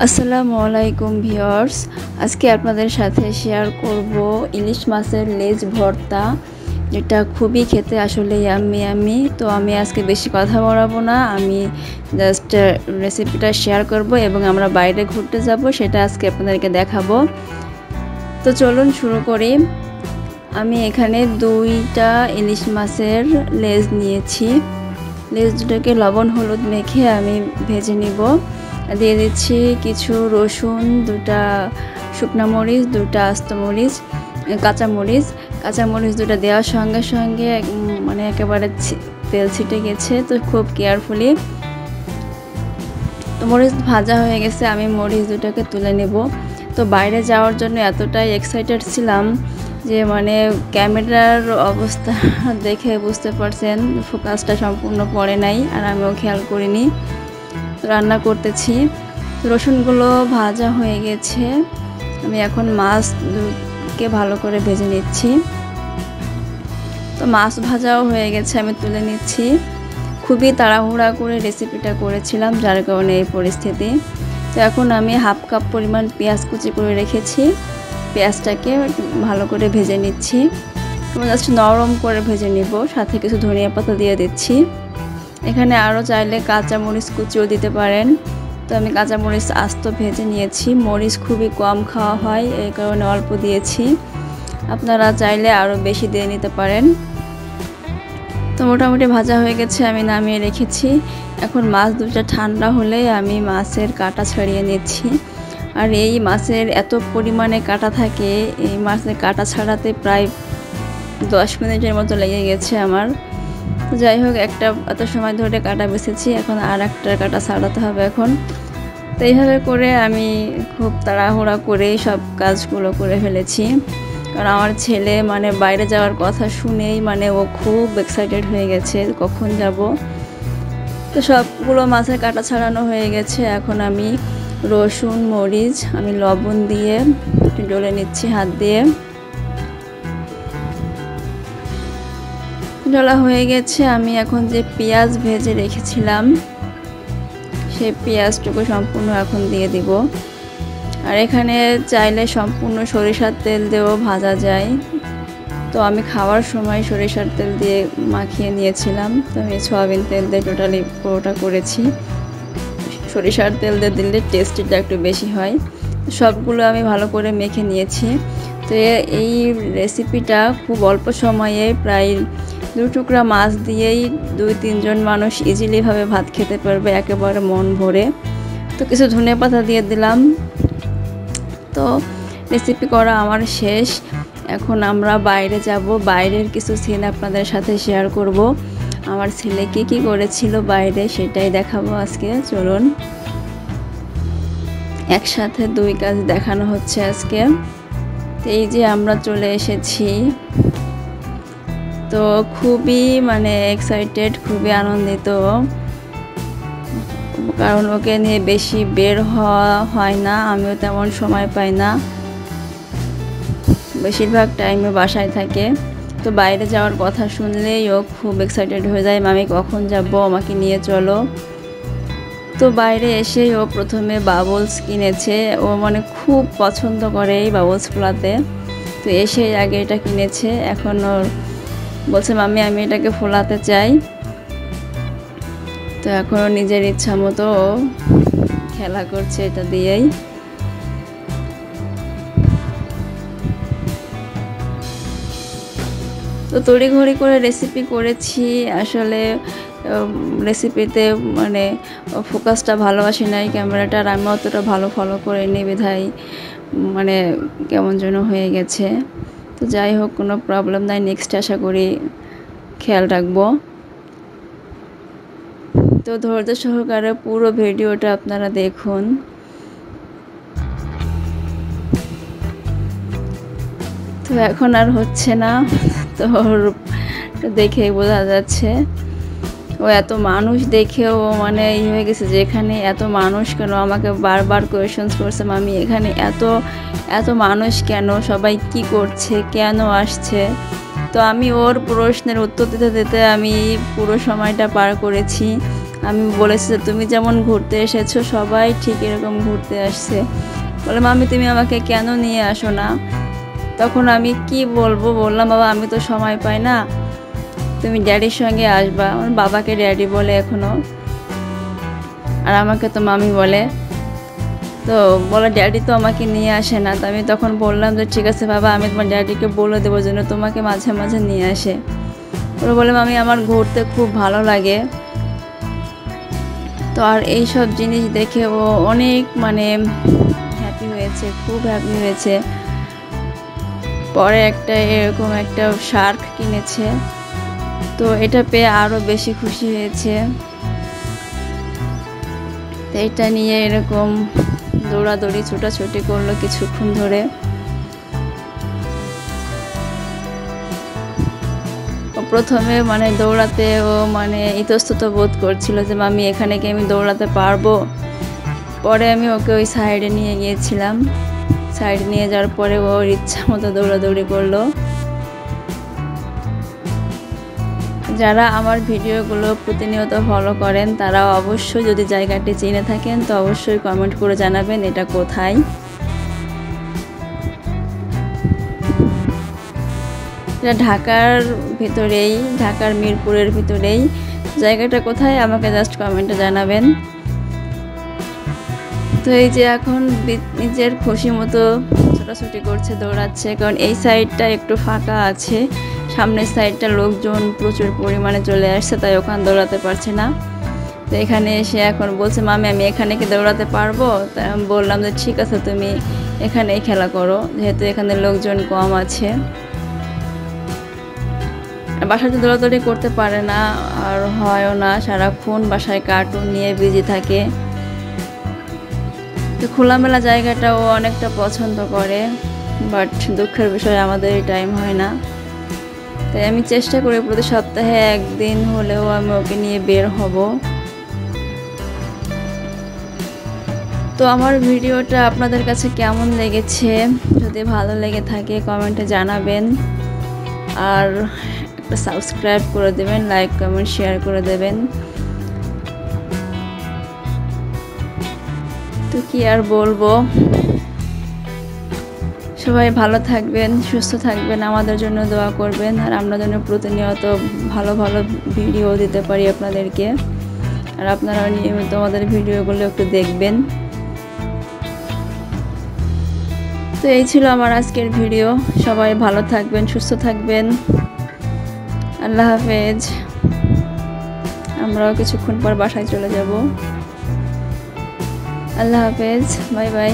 আসসালামু আলাইকুম ভিউয়ার্স, আজকে আপনাদের সাথে শেয়ার করব ইলিশ মাছের লেজ ভর্তা, যেটা খুবই খেতে আসলে ইয়াম্মি। তো আমি আজকে বেশি কথা বাড়াবো না, আমি জাস্ট রেসিপিটা শেয়ার করব এবং আমরা বাইরে ঘুরতে যাব, সেটা আজকে আপনাদেরকে দেখাবো। তো চলুন শুরু করি। আমি এখানে 2টা ইলিশ মাছের লেজ নিয়েছি। লেজ দুটোকে লবণ হলুদ মেখে আমি ভেজে নিব। দিয়ে দিচ্ছি কিছু রসুন, 2টা শুকনো মরিচ, 2টা আস্ত মরিচ, কাঁচামরিচ 2টা দেওয়ার সঙ্গে সঙ্গে মানে একেবারে তেল ছিটে গেছে, তো খুব কেয়ারফুলি। তো মরিচ ভাজা হয়ে গেছে, আমি মরিচ 2টাকে তুলে নেব। তো বাইরে যাওয়ার জন্য এতটাই এক্সাইটেড ছিলাম যে মানে ক্যামেরার অবস্থা দেখে বুঝতে পারছেন ফোকাসটা সম্পূর্ণ পড়ে নাই, আর আমিও খেয়াল করিনি। রান্না করতেছি, রসুনগুলো ভাজা হয়ে গেছে, আমি এখন মাছকে ভালো করে ভেজে নিচ্ছি। তো মাছ ভাজাও হয়ে গেছে, আমি তুলে নিচ্ছি। খুবই তাড়াহুড়া করে রেসিপিটা করেছিলাম, যার কারণে এই পরিস্থিতি। তো এখন আমি হাফ কাপ পরিমাণ পেঁয়াজ কুচি করে রেখেছি, পেঁয়াজটাকে ভালো করে ভেজে নিচ্ছি। জাস্ট নরম করে ভেজে নিব, সাথে কিছু ধনিয়া পাতা দিয়ে দিচ্ছি। এখানে আরও চাইলে কাঁচামরিচ কুচিও দিতে পারেন। তো আমি কাঁচামরিচ আস্ত ভেজে নিয়েছি, মরিচ খুবই কম খাওয়া হয় এই কারণে অল্প দিয়েছি, আপনারা চাইলে আরও বেশি দিয়ে নিতে পারেন। তো মোটামুটি ভাজা হয়ে গেছে, আমি নামিয়ে রেখেছি। এখন মাছ 2টা ঠান্ডা হলে আমি মাছের কাঁটা ছাড়িয়ে নিচ্ছি। আর এই মাছের এত পরিমাণে কাঁটা থাকে, এই মাছের কাঁটা ছাড়াতে প্রায় 10 মিনিটের মতো লেগে গেছে আমার। তো যাই হোক, একটা এত সময় ধরে কাটা বেছেছি, এখন আর একটা কাটা ছাড়াতে হবে এখন। তো এইভাবে করে আমি খুব তাড়াহুড়া করে সব কাজগুলো করে ফেলেছি, কারণ আমার ছেলে মানে বাইরে যাওয়ার কথা শুনেই মানে ও খুব এক্সাইটেড হয়ে গেছে কখন যাব। তো সবগুলো মাছের কাটা ছাড়ানো হয়ে গেছে, এখন আমি রসুন মরিচ আমি লবণ দিয়ে ডলে নিচ্ছি হাত দিয়ে। ডলা হয়ে গেছে, আমি এখন যে পেঁয়াজ ভেজে রেখেছিলাম সেই পেঁয়াজটুকু সম্পূর্ণ এখন দিয়ে দিব। আর এখানে চাইলে সম্পূর্ণ সরিষার তেল দিয়েও ভাজা যায়, তো আমি খাওয়ার সময় সরিষার তেল দিয়ে মাখিয়ে নিয়েছিলাম। তো আমি সয়াবিন তেল দিয়ে টোটালি পুরোটা করেছি, সরিষার তেল দিয়ে দিলে টেস্টটা একটু বেশি হয়। সবগুলো আমি ভালো করে মেখে নিয়েছি। তো এই রেসিপিটা খুব অল্প সময়ে প্রায় 2 টুকরা মাছ দিয়েই 2-3 জন মানুষ ইজিলিভাবে ভাত খেতে পারবে একেবারে মন ভরে। তো কিছু ধনিয়া পাতা দিয়ে দিলাম। তো রেসিপি করা আমার শেষ, এখন আমরা বাইরে যাব, বাইরের কিছু সিন আপনাদের সাথে শেয়ার করব। আমার ছেলে কি করেছিল বাইরে সেটাই দেখাবো আজকে। চলুন, একসাথে 2 কাজ দেখানো হচ্ছে আজকে। তো এই যে আমরা চলে এসেছি, তো খুবই মানে এক্সাইটেড, খুবই আনন্দিত, কারণ ওকে নিয়ে বেশি বের হওয়া হয় না, আমিও তেমন সময় পাই না, বেশিরভাগ টাইমে বাসায় থাকে। তো বাইরে যাওয়ার কথা শুনলেই ও খুব এক্সাইটেড হয়ে যায়, মামি কখন যাব, আমাকে নিয়ে চলো। তো বাইরে এসেই ও প্রথমে বাবলস কিনেছে, ও মানে খুব পছন্দ করে এই বাবলস ফোলাতে। তো এসেই আগে এটা কিনেছে, এখন ওর বলছে মামি আমি এটাকে ফোলাতে চাই। তো এখনও নিজের ইচ্ছা মতো খেলা করছে এটা দিয়েই। তো তড়িঘড়ি করে রেসিপি করেছি, আসলে রেসিপিতে মানে ফোকাসটা ভালো আসে নাই ক্যামেরাটা, আর আমি অতটা ভালো ফলো করে নি বিধায় মানে কেমন যেন হয়ে গেছে। তো যাই হোক, কোনো প্রবলেম নাই, নেক্সট আশা করি খেয়াল রাখবো। তো ধৈর্য সহকারে পুরো ভিডিওটা আপনারা দেখুন। তো এখন আর হচ্ছে না, তো দেখেই বোঝা যাচ্ছে ও এত মানুষ দেখেও মানে হয়ে গেছে যে এখানে এত মানুষ কেন, আমাকে বারবার কোয়েশনস করছে মামি এখানে এত মানুষ কেন, সবাই কি করছে, কেন আসছে। তো আমি ওর প্রশ্নের উত্তর দিতে দিতে আমি পুরো সময়টা পার করেছি। আমি বলেছি যে তুমি যেমন ঘুরতে এসেছো সবাই ঠিক এরকম ঘুরতে আসছে। বলে মামি তুমি আমাকে কেন নিয়ে আসো না? তখন আমি কি বলবো, বললাম বাবা আমি তো সময় পাই না, তুমি ড্যাডির সঙ্গে আসবা। আমার বাবাকে ড্যাডি বলে এখনও, আর আমাকে তো মামি বলে। তো বলে ড্যাডি তো আমাকে নিয়ে আসে না। তো আমি তখন বললাম যে ঠিক আছে বাবা, আমি তোমার ড্যাডিকে বলে দেবো যেন তোমাকে মাঝে মাঝে নিয়ে আসে। ওরা বলে মামি আমার ঘুরতে খুব ভালো লাগে। তো আর এইসব জিনিস দেখে ও অনেক হ্যাপি হয়েছে, খুব হ্যাপি হয়েছে। পরে এরকম একটা শার্ক কিনেছে, তো এটা পেয়ে আরও বেশি খুশি হয়েছে। তো এটা নিয়ে এরকম দৌড়াদৌড়ি ছোটাছুটি করলো কিছুক্ষণ ধরে। প্রথমে দৌড়াতে ও ইতস্তত বোধ করছিল যে মামি এখানে কি আমি দৌড়াতে পারবো। পরে আমি ওকে ওই সাইডে নিয়ে গিয়েছিলাম, সাইডে নিয়ে যাওয়ার পরে ও ওর ইচ্ছা মতো দৌড়াদৌড়ি করলো। যারা আমার ভিডিওগুলো প্রতিনিয়ত ফলো করেন তারা অবশ্যই যদি জায়গাটি চিনে থাকেন তো অবশ্যই কমেন্ট করে জানাবেন এটা কোথায়। এটা ঢাকার ভিতরেই, ঢাকার মিরপুরের ভিতরেই। জায়গাটা কোথায় আমাকে জাস্ট কমেন্টে জানাবেন। তো এই যে এখন নিজের খুশি মতো ছোটাছুটি করছে, দৌড়াচ্ছে, কারণ এই সাইডটা একটু ফাঁকা আছে, সামনের সাইডটা লোকজন প্রচুর পরিমাণে চলে আসছে, তাই ওখানে দৌড়াতে পারছে না। তো এখানে এসে এখন বলছে মামি আমি এখানে কি দৌড়াতে পারবো? তাই আমি বললাম যে ঠিক আছে তুমি এখানেই খেলা করো, যেহেতু এখানে লোকজন কম আছে। বাসাতে দৌড়াদৌড়ি করতে পারে না, আর হয়ও না, সারাক্ষণ বাসায় কার্টুন নিয়ে বিজি থাকে। তো খোলামেলা জায়গাটা ও অনেকটা পছন্দ করে, বাট দুঃখের বিষয় আমাদের টাইম হয় না। তাই আমি চেষ্টা করি প্রতি সপ্তাহে একদিন হলেও আমি ওকে নিয়ে বের হব। তো আমার ভিডিওটা আপনাদের কাছে কেমন লেগেছে, যদি ভালো লেগে থাকে কমেন্টে জানাবেন, আর একটা সাবস্ক্রাইব করে দেবেন, লাইক কমেন্ট শেয়ার করে দেবেন। তো কি আর বলবো, সবাই ভালো থাকবেন, সুস্থ থাকবেন, আমাদের জন্য দোয়া করবেন, আর আমরা যেন প্রতিনিয়ত ভালো ভালো ভিডিও দিতে পারি আপনাদেরকে, আর আপনারা নিয়মিত আমাদের ভিডিওগুলো একটু দেখবেন। তো এই ছিল আমার আজকের ভিডিও। সবাই ভালো থাকবেন, সুস্থ থাকবেন। আল্লাহ হাফেজ। আমরাও কিছুক্ষণ পর বাসায় চলে যাব। আল্লাহ হাফেজ, বাই বাই।